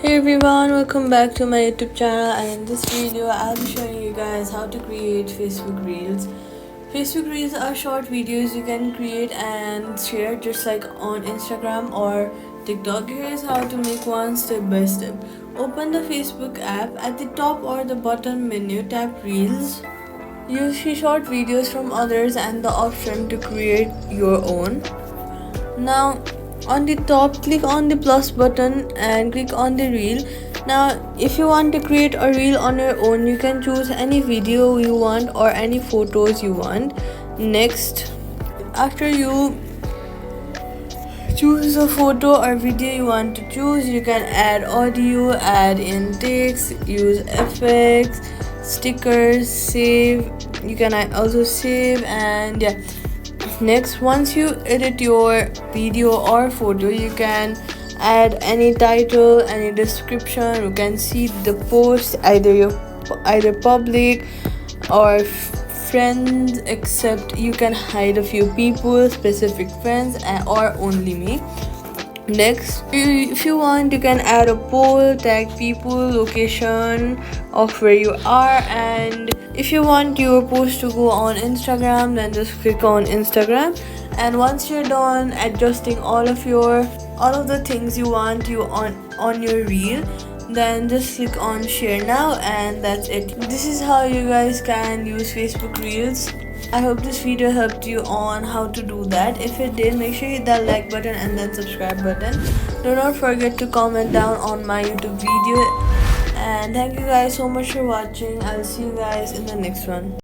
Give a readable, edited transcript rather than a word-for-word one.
Hey everyone, welcome back to my YouTube channel, and in this video I'll be showing you guys how to create Facebook Reels. Facebook Reels are short videos you can create and share just like on Instagram or TikTok. Here's how to make one step by step. Open the Facebook app. At the top or the bottom menu, tap Reels. You see short videos from others and the option to create your own. Now on the top, click on the plus button and click on the reel. Now if you want to create a reel on your own, you can choose any video you want or any photos you want. Next, after you choose a photo or video you want to choose, you can add audio, add in text, use effects, stickers, save. You can also save, and yeah. Next, once you edit your video or photo, you can add any title, any description. You can see the post either public or friends, except you can hide a few people, specific friends, or only me. Next, if you want, you can add a poll, tag people, location of where you are, and if you want your post to go on Instagram, then just click on Instagram. And once you're done adjusting all of the things you want on your reel, then just click on share now, and that's it. This is how you guys can use Facebook Reels. I hope this video helped you on how to do that. If it did, make sure you hit that like button and then subscribe button. Do not forget to comment down on my YouTube video. And thank you guys so much for watching. I'll see you guys in the next one.